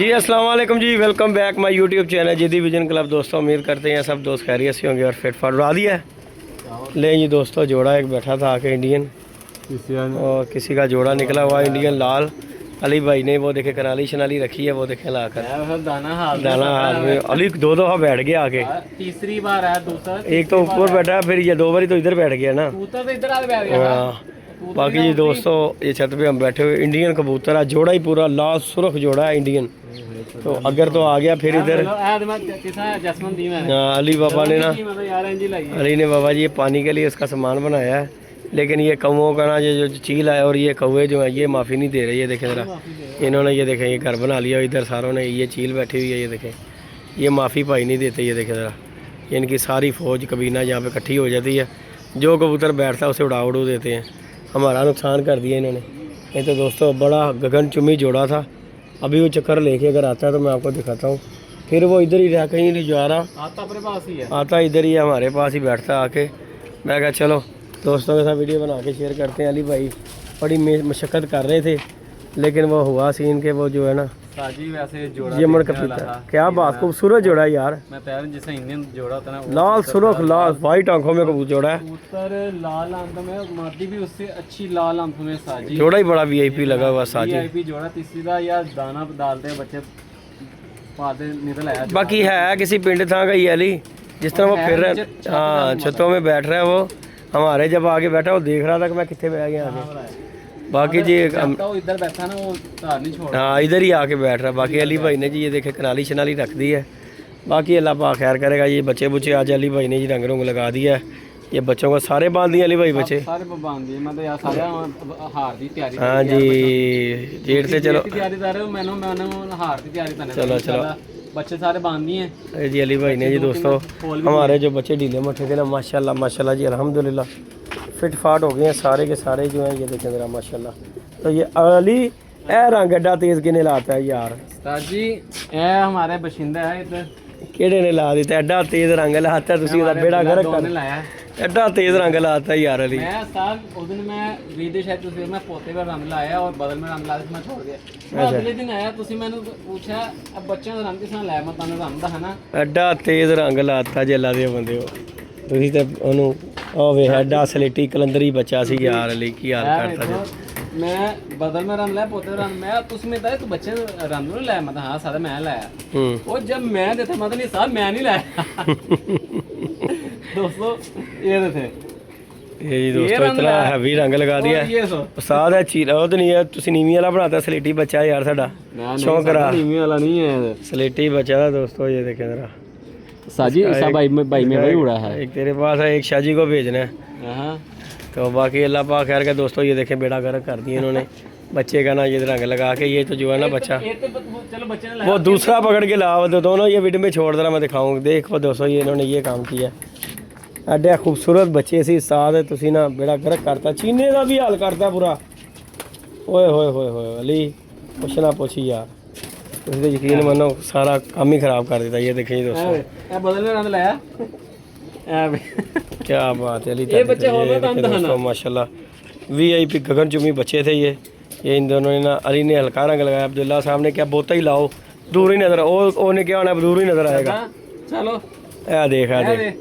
जी अस्सलाम वालेकुम जी, welcome back my YouTube channel Ziddi vision club. दोस्तों उम्मीद करते हैं सब दोस्त खैरियत से होंगे और फिट फाट उड़ा दिया है। ले जी दोस्तों, जोड़ा एक बैठा था आके इंडियन, और किसी का जोड़ा निकला हुआ इंडियन लाल। अली भाई ने वो देखे कराली शनाली रखी है, वो देखे लाकर दाना हाथ में। अली दो दफा बैठ गया आके, तीसरी बार है, दूसरा एक तो ऊपर बैठा फिर ये दो बारी तो इधर बैठ गया ना। हाँ बाकी जी दोस्तों, ये छत पे हम बैठे हुए इंडियन कबूतर है, जोड़ा ही पूरा लाल सुरख जोड़ा है इंडियन। तो अगर तो आ गया फिर इधर अली बाबा ने ना, अली ने बाबा जी ये पानी के लिए इसका सामान बनाया है, लेकिन ये कौओं का ना ये जो चील है और ये कौवे जो है ये माफ़ी नहीं दे रहे। ये देखें ज़रा, इन्होंने ये देखें ये घर बना लिया इधर सारों ने, ये चील बैठी हुई है, ये देखें ये माफ़ी पाई नहीं देते। ये देखें ज़रा, इनकी सारी फ़ौज कबीना यहाँ पे इकट्ठी हो जाती है, जो कबूतर बैठता है उसे उड़ू देते हैं। हमारा नुकसान कर दिया इन्होंने। ये तो दोस्तों बड़ा गगनचुम्बी जोड़ा था। अभी वो चक्कर लेके अगर आता है तो मैं आपको दिखाता हूँ। फिर वो इधर ही रहा, कहीं नहीं जा रहा, आता अपने पास ही है, आता इधर ही है, हमारे पास ही बैठता आके। मैं कहा चलो दोस्तों के साथ वीडियो बना के शेयर करते हैं। अली भाई बड़ी मशक्क़त कर रहे थे, लेकिन वो हुआ सीन के वो जो है ना साजी वैसे जोड़ा ये मन का क्या बात, खूबसूरत जोड़ा है यार। मैं तैयार जैसे इंडियन जोड़ा होता है ना, लाल सुरख लाल वाइट आंखों में कबूतर जोड़ा है, कबूतर लाल आंखों में, मादी भी उससे अच्छी लाल आंखों में साजी जोड़ा ही बड़ा वीआईपी लगा हुआ साजी। वीआईपी जोड़ा तीसरी का या दाना डालते हैं बच्चे पाते निकल आया। बाकी है किसी पिंड था का ये अली, जिस तरह वो फिर रहा, हाँ छतों में बैठ रहा है वो। हमारे जब आगे बैठा वो देख रहा था कि मैं कितने बैठ गया आगे। बाकी जी इधर बैठा ना वो तार नहीं छोड़, हाँ इधर ही आके बैठ रहा। बाकी अली भाई ने जी ये देखे कनाली शनाली रख दी है। बाकी अल्लाह पाक खैर करेगा। ये बच्चे बुच्चे आज अली भाई ने जी रंग रंग लगा दिया है। ये बच्चों को सारे बांध दिए अली भाई बच्चे, सारे बांध दिए। मैं तो यार सारे हार की तैयारी, हाँ जी जेठ से चलो तैयारी कर रहे हो, मैंने हार की तैयारी करने। चलो चलो बच्चे सारे बांध दिए हैं जी अली भाई ने जी। दोस्तों हमारे जो बच्चे ढीले मट्ठे थे ना, माशाल्लाह माशाल्लाह जी अल्हम्दुलिल्लाह फिट फाट हो गए हैं सारे के सारे जो हैं। ये देखें ज़रा माशाल्लाह। तो ये अली ए रंग एडा तेज़ किने लाता है यार जी, ए हमारे बशिंदा है इधर, केड़े ने ला दिता एडा तेज़ रंग लाता, तुसी दा बेड़ा गर्क कर लाया एडा तेज़ रंग लाता यार अली। मैं साल उस दिन मैं विदेश है तुसी मैं पोते का रंग लाया और बदल में रंग लाया, मैं छोड़ दिया। अगले दिन आया तुसी मैंने पूछा अब बच्चों का रंग किस नाल लाया, मैं तने रंग दा है ना एडा तेज़ रंग लाता जेला दे बंदे हो तुसी ते ओनू ओ वे एडा सलेटी कलंदरी बच्चा सी यार अली, की हाल करता जे। मैं बदल में रंग लाया पोते रंग, मैं तुस में तू बच्चे रंग नहीं लाया, मैं हाँ सारा मैं लाया। और जब मैं देता मतलब नहीं साहब मैं नहीं लाया दोस्तों ये थे ये जी दोस्तों इतना हैवी रंग लगा दिया उस्ताद है चीरा वो तो नहीं है, तुसी नीवी वाला बनाता सलेटी बच्चा यार साडा शौक रहा, नीवी वाला नहीं है सलेटी बच्चा था दोस्तों। ये देखें जरा साजी सा भाई में भाई उड़ा है, एक तेरे पास है एक शाजी को भेजना है। तो बाकी अल्लाह पाक खैर का दोस्तों ये देखें बेड़ा गर्क कर दिया इन्होंने बच्चे का ना ये रंग लगा के। ये तो जो है ना बच्चा वो दूसरा पकड़ के ला दो दोनों, ये वीडियो में छोड़ देना मैं दिखाऊँ। देखो दोस्तों ये इन्होंने ये काम किया, एडे खूबसूरत बच्चे सी साथ तुसी ना बेड़ा गर्क करता, चीने का भी हाल करता पूरा। ओए होए होए होए अली कुछ ना पूछी यार, तुझे यकीन मानो सारा काम ही खराब कर देता। ये देखें दोस्तों बदल में रंग लाया क्या बात है अली, ये बच्चे दोस्तों माशाल्लाह वीआईपी गगनचुम्बी बच्चे थे ये इन दोनों ने ना। अली ने हल्का रंग लगाया, अब्दुल्ला साहब ने क्या बोता ही लाओ दूर ही नजर, ओ ने क्या होना दूर ही नजर आएगा। चलो ए देखा देख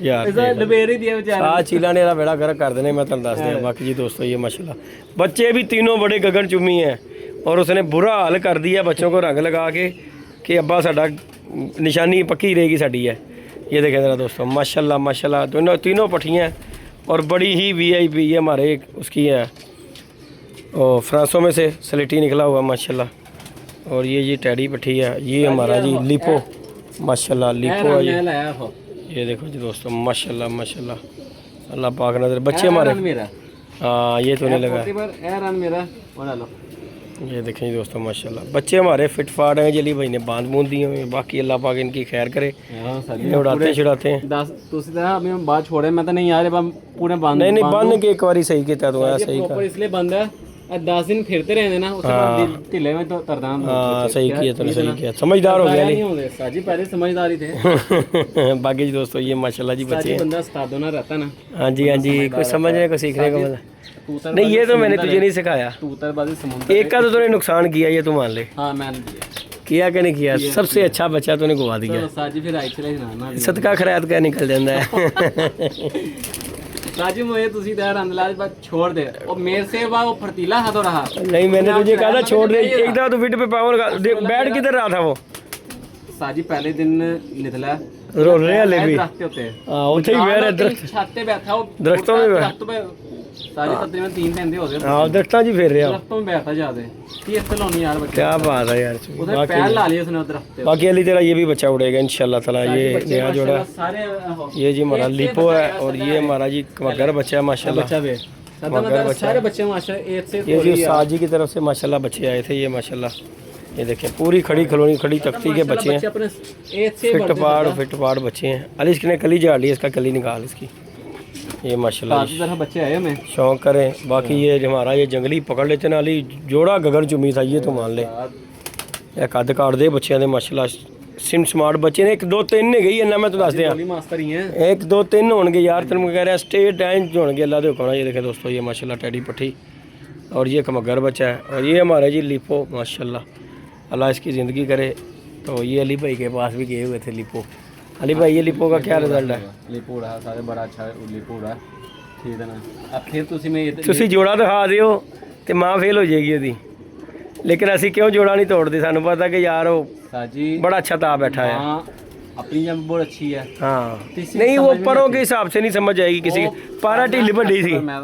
यार आ चीला ने बेड़ा गर्क कर देने, मैं तुम दस दिया। बाकी जी दोस्तों ये माशाल्लाह बच्चे भी तीनों बड़े गगनचुम्बी हैं, और उसने बुरा हाल कर दिया बच्चों को रंग लगा के कि अब्बा साडा निशानी पक्की रहेगी साड़ी है। ये देखें ज़रा दोस्तों माशाल्लाह माशाल्लाह दोनों तीनों पट्टियाँ और बड़ी ही वीआईपी ये हमारे एक उसकी है और फ्रांसों में से सलेटी निकला हुआ माशाल्लाह। और ये टैडी पट्टी है, ये हमारा जी लिपो माशाल्लाह लिपो है ये देखो जी दोस्तों माशाल्लाह माशाल्लाह अल्लाह पाक नजर बच्चे हमारे। हाँ ये तो नहीं लगा, ये देखें जी दोस्तों माशाल्लाह बच्चे हमारे फिट फाट हैं। जली भाई ने बांध बूंद दिए हुए, बाकी अल्लाह पाक इनकी खैर करे, उड़ाते छिड़ाते हैं। बात छोड़े मैं तो नहीं यार पूरे बांध नहीं बांधने के एक बार सही किया तो सही का इसलिए बंद है 10 दिन फिरते रहने ना उसके बाद ढीले में तो तरदाम। हाँ सही किया तो सही किया, समझदार हो गया नहीं साजी पहले समझदारी थे बाकी जी दोस्तों ये माशाल्लाह जी बच्चे बंदा उस्तादों ना रहता ना। हाँ जी कुछ समझने को सीखने को मिला। कबूतर नहीं ये तो मैंने तुझे नहीं सिखाया, कबूतरबाजी समुद्र एक का तो तूने नुकसान किया, ये तू मान ले। हाँ मैंने किया कि नहीं किया? सबसे अच्छा बच्चा तूने गवा दिया। चलो साजी फिर आई चले ना सदका खैरात का निकल जाता है। साजी मुझे तुसी तो रंग लाल बात छोड़ दे, और मेरे से वो फर्तीला हाथ हो रहा। नहीं मैंने तुझे कहा था छोड़ दे, एक दफा तो फिट पे पावर बैठ किधर रहा था वो? साजी पहले दिन निकला रो रहे हले भी। दरख्त होते हैं, हाँ उठे ही बैठ दरख्त, छत पे बैठा वो दरख्तों में दरख्तों पे सारी तकरीबन 3 घंटे हो गए हाँ दरख्तां जी फिर रहा। दरख्तों में बैठा जाते ये इस्तेलानी यार बच्चा, क्या बात है यार। उधर पैर ला लिए उसने दरख्त पे। बाकी अली तेरा ये भी बच्चा उड़ेगा इंशाल्लाह ताला। ये नया जोड़ा, सारे ये जी हमारा लीपो है और ये हमारा जी मगर बच्चा है माशाल्लाह। बच्चा भी सारे बच्चे माशाल्लाह एक से ये जी उस्ताद जी की तरफ से माशाल्लाह बच्चे आए थे, ये माशाल्लाह ये देखें पूरी खड़ी खिलौनी खड़ी तख्ती के बच्चे हैं, अपने एक से फिट फाड़ बच्चे हैं। अली इसने कली झाड़ ली, इसका कली निकाल इसकी। ये माशाल्लाह तरह बच्चे आए हमें शौक करें। बाकी ये हमारा ये जंगली पकड़ लेते ना अली, जोड़ा गगन चुमी था ये तो मान ले। ये कद काट दे बच्चों के माशाल्लाह, सिम स्मार्ट बच्चे ने। 1 2 3 ने गई ना, मैं तो दस दिया मास्टर ही हैं। 1 2 3 होंगे यार, तेन मैं कह रहा स्टेट एंड होंगे अल्लाह दे हुक्म। ये देखें दोस्तों ये माशाल्लाह टैडी पट्टी और ये कमगर बच्चा है, और ये हमारे जी लिपो माशाल्लाह अल्लाह इसकी ज़िंदगी करे। तो ये अली भाई के पास भी गए हुए थे लिपो। अली भाई ये लिपो का क्या रिजल्ट है? लिपो रहा सारे बड़ा अच्छा लिपो रहा, ठीक है ना। अब फिर तुसी में ये ਤੁਸੀਂ ਜੋੜਾ ਦਿਖਾ ਦਿਓ ਤੇ ਮਾਂ ਫੇਲ ਹੋ ਜਾਏਗੀ ਉਹਦੀ, ਲੇਕਿਨ ਅਸੀਂ ਕਿਉਂ ਜੋੜਾ ਨਹੀਂ ਤੋੜਦੇ? ਸਾਨੂੰ ਪਤਾ ਕਿ ਯਾਰ ਉਹ साजी बड़ा अच्छा ताप बैठा है। हाँ, अपनी जब बहुत अच्छी है। हाँ तीसरी नहीं वो समझ में परों नहीं के हिसाब से नहीं समझ आएगी किसी की। पारा ढिल बड़ी थी, मैं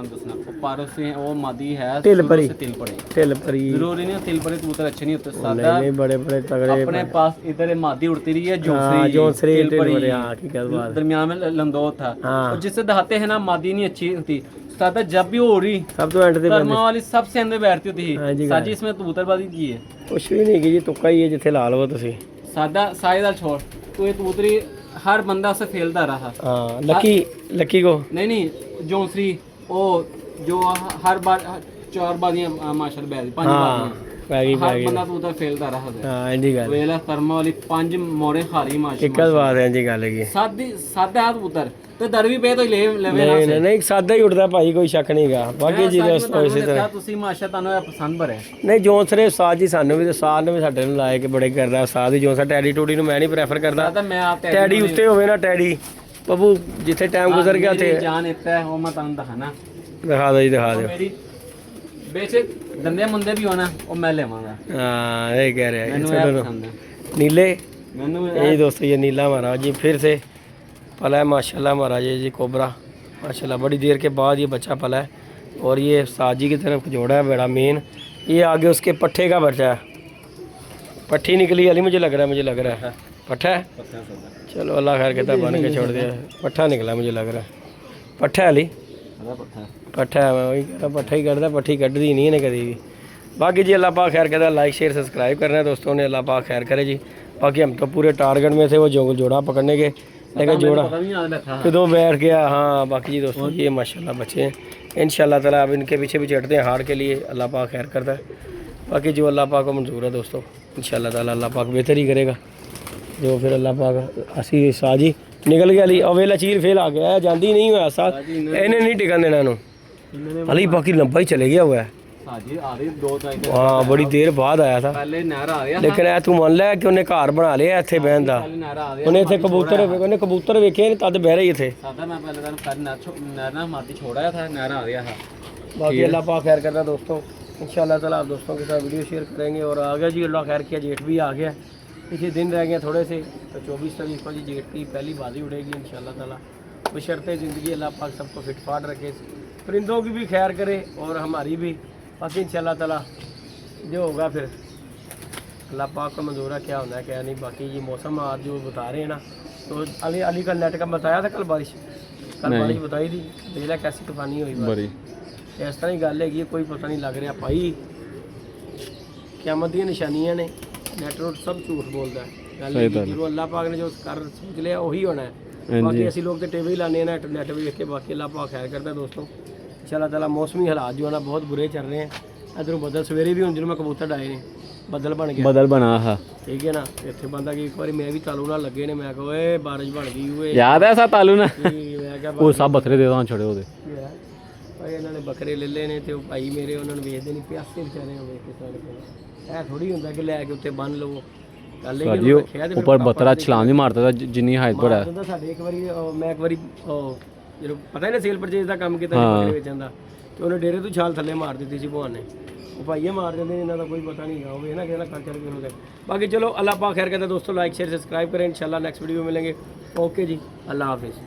दसना वो पारो से वो मादी है ढिल परी। तिल पड़े ढिल परी जरूरी नहीं तिल पड़े कबूतर अच्छे नहीं होते, नहीं सादा नहीं बड़े बड़े तगड़े अपने पास इधर मादी उड़ती रही है हाँ, जोंसरी तिल ढिल परी, परी, हाँ हकीकत बात है। दरमियान में लंदो था हाँ। और जिससे दहाते हैं ना मादी नहीं अच्छी होती, सादा जब भी हो रही सब तो एंड दे बंदे कर्मा वाली सबसे अंदर बैठती होती हाँ जी, थी। साजी इसमें कबूतरबाजी की है कुछ भी नहीं की जी, तुक्का ही है जिथे ला लो तुसी। सादा साइदार छोड़ तो ये कबूतरी हर बंदा उसे फेलता रहा। हाँ लकी को नहीं जोंसरी वो जो हर बार 4 बादियां माशाल्लाह बैठी 5 हाँ बादियां हर बंदा तो उधर फेलता रहा है। हाँ इंजी गल वेला कर्मा वाली 5 मोरे खारी माशाल्लाह इक्कत बात है इंजी गल है। सादा हाथ उतर तो दर भी पे तो ले लेवे ना नहीं नहीं सादा ही उड़ता भाई, कोई शक नहीं गा। बाकी जी दोस्तों इसी तरह ਤੁਸੀਂ ਮਾਸ਼ਾ ਤੁਹਾਨੂੰ ਇਹ ਪਸੰਦ ਭਰੇ ਨਹੀਂ ਜੋਂਸਰੇ ਉਸਤਾਦ ਜੀ ਸਾਨੂੰ ਵੀ ਤੇ ਸਾਲ ਨੇ ਵੀ ਸਾਡੇ ਨੂੰ ਲਾਏ ਕਿ ਬੜੇ ਕਰਦਾ ਉਸਤਾਦ ਹੀ ਜੋਂਸਾ। ਟੈਡੀ ਟੂਡੀ ਨੂੰ ਮੈਂ ਨਹੀਂ ਪ੍ਰੈਫਰ ਕਰਦਾ, ਤਾਂ ਮੈਂ ਆਪ ਟੈਡੀ ਉੱਤੇ ਹੋਵੇ ਨਾ ਟੈਡੀ ਬੱਬੂ ਜਿੱਥੇ ਟਾਈਮ ਗੁਜ਼ਰ ਗਿਆ ਤੇ ਜਾਨ ਇੱਥੇ ਹੈ ਉਹ ਮੈਂ ਤੁਹਾਨੂੰ ਦਿਖਾਣਾ ਦਿਖਾ ਦਿਓ ਜੀ ਦਿਖਾ ਦਿਓ। ਮੇਰੀ ਬੇਸ਼ੱਕ ਦੰਦੇ ਮੁੰਦੇ ਵੀ ਹੋਣਾ ਉਹ ਮੈਂ ਲੈਵਾਂਗਾ। हाँ यही कह रहे हैं ਮੈਨੂੰ चलो ਇਹ ਪਸੰਦ ਹੈ नीले। ਮੈਨੂੰ यही दोस्तों ये नीला हमारा जी फिर से पला है माशाल्लाह हमारा ये जी कोबरा माशाल्लाह बड़ी देर के बाद ये बच्चा पला है। और ये साजी की तरफ जोड़ा है बड़ा मेन, ये आगे उसके पट्ठे का बच्चा है। पट्ठी निकली अली मुझे लग रहा है पट्ठा है। चलो अल्लाह खैर कहता बन के छोड़ दिया, पट्ठा निकला मुझे लग रहा है। पट्ठा है अली पट्ठा है, मैं वही कह रहा पट्ठा ही करता, पट्ठी कटती नहीं है कभी भी। बाकी जी अल्लाह पाक खैर कहता लाइक शेयर सब्सक्राइब करना है दोस्तों ने, अल्लाह पाक खैर करे जी। बाकी हम तो पूरे टारगेट में थे वो जोड़ा पकड़ने के, लेकिन जोड़ा कदों बैठ गया। हाँ बाकी जी दोस्तों ये माशाल्लाह बच्चे हैं इंशाल्लाह ताला। अब इनके पीछे भी चढ़ते हैं हार के लिए, अल्लाह पाक खैर करता है। बाकी जो अल्लाह पाक को मंजूर है दोस्तों इंशाल्लाह ताला अल्लाह पाक बेहतर ही करेगा। जो फिर अल्लाह पाक असी साजी निकल गया अली अवेला चीर फेल आ गया जाती नहीं हुआ साथ इन्हें नहीं टिकन देना इन्हों अली। बाकी लंबा ही चले गया हुआ है हाँ, बड़ी देर बाद आया था। लेकिन ऐ तू मन लिया कि उन्हें घर बना लिया इत्थे बहन दा, उन्हें इत्थे कबूतर वेखे तद बह रहे थे। बाकी अल्लाह पाक खैर करता दोस्तों इंशाल्लाह ताला आप दोस्तों के साथ वीडियो शेयर करेंगे। और आ गया जी अल्लाह खैर किया, जेठ भी आ गया, पीछे दिन रह गए थोड़े से, तो 24 तारीख को जी जेठ की पहली बाजी उड़ेगी इंशाल्लाह ताला। बशर्ते ज़िंदगी अल्लाह पाक सबको फिट फाट रखे, परिंदों की भी खैर करे और हमारी भी। बाकी इंशाल्लाह ताला जो होगा फिर अल्लाह पाक को मंजूर है, क्या होना है क्या नहीं। बाकी ये मौसम आज जो बता रहे हैं ना, तो अली का नेट का बताया था कल बारिश बताई थी, देख कैसी तूफानी हुई बड़ी। इस तरह ही गल है, कोई पता नहीं लग रहा भाई, क़यामत दी निशानियां ने, नेट रोट सब झूठ बोलता है। जो अल्लाह पाक ने जो कर सोच लिया वही होना है। बाकी असी लोग तो टीवी लाने नेट भी देख के, बाकी अल्लाह पाक खैर करता है दोस्तों इंशाल्लाह ताला। मौसमी हालात जो है ना बहुत बुरे चल रहे हैं। इधरों बदल सवेरे भी जिन्होंने कबूतर डाए ने बदल बन गया, बदल बना हा ठीक है ना। इतने बंदा कि एक बार मैं भी तालू ना लगे ने, मैं कहो बारिश बन गई हुए याद है सा तालू ना, मैं क्या वो सब बथरे दे दो छोड़े ओदे ਭਾਈ ਇਹਨਾਂ ਨੇ ਬੱਕਰੇ ਲੈ ਲਏ ਨੇ ਤੇ ਉਹ ਭਾਈ ਮੇਰੇ ਉਹਨਾਂ ਨੂੰ ਵੇਚਦੇ ਨਹੀਂ, ਪਿਆਸੇ ਵਿਚਾਰੇ ਹੋ ਵੇਖ ਕੇ ਸਾਡੇ ਇਹ ਥੋੜੀ ਹੁੰਦਾ ਕਿ ਲੈ ਕੇ ਉੱਤੇ ਬੰਨ ਲਵੋ। ਗੱਲ ਇਹ ਕਿ ਰੱਖਿਆ ਤੇ ਉੱਪਰ ਬਤਰਾ ਛਲਾਂਗ ਨਹੀਂ ਮਾਰਦਾ ਤਾਂ ਜਿੰਨੀ ਹਾਈਟ ਪਰ ਹੈ। ਹੁੰਦਾ ਸਾਡੇ ਇੱਕ ਵਾਰੀ ਮੈਂ ਇੱਕ ਵਾਰੀ ਜਦੋਂ ਪਤਾ ਹੀ ਨਾ ਸੇਲ ਪਰਚੇਜ ਦਾ ਕੰਮ ਕੀਤਾ ਬੱਕਰੇ ਵੇਚਣ ਦਾ, ਤੇ ਉਹਨੇ ਡੇਰੇ ਤੋਂ ਛਾਲ ਥੱਲੇ ਮਾਰ ਦਿੱਤੀ ਸੀ ਭਗਵਾਨ ਨੇ। ਉਹ ਭਾਈਏ ਮਾਰ ਦਿੰਦੇ ਨੇ, ਇਹਨਾਂ ਦਾ ਕੋਈ ਪਤਾ ਨਹੀਂ ਹੋਵੇ ਨਾ, ਕਿਹੜਾ ਕਲਚਰ ਕਿਹੋ ਜਿਹਾ। ਬਾਕੀ ਚਲੋ ਅੱਲਾਹ ਪਾਕ ਖੈਰ ਕਰਦਾ ਦੋस्तों, लाइक शेयर सब्सक्राइब करें। इंशाल्लाह नेक्स्ट वीडियो में मिलेंगे। ओके जी, अल्लाह हाफिज़।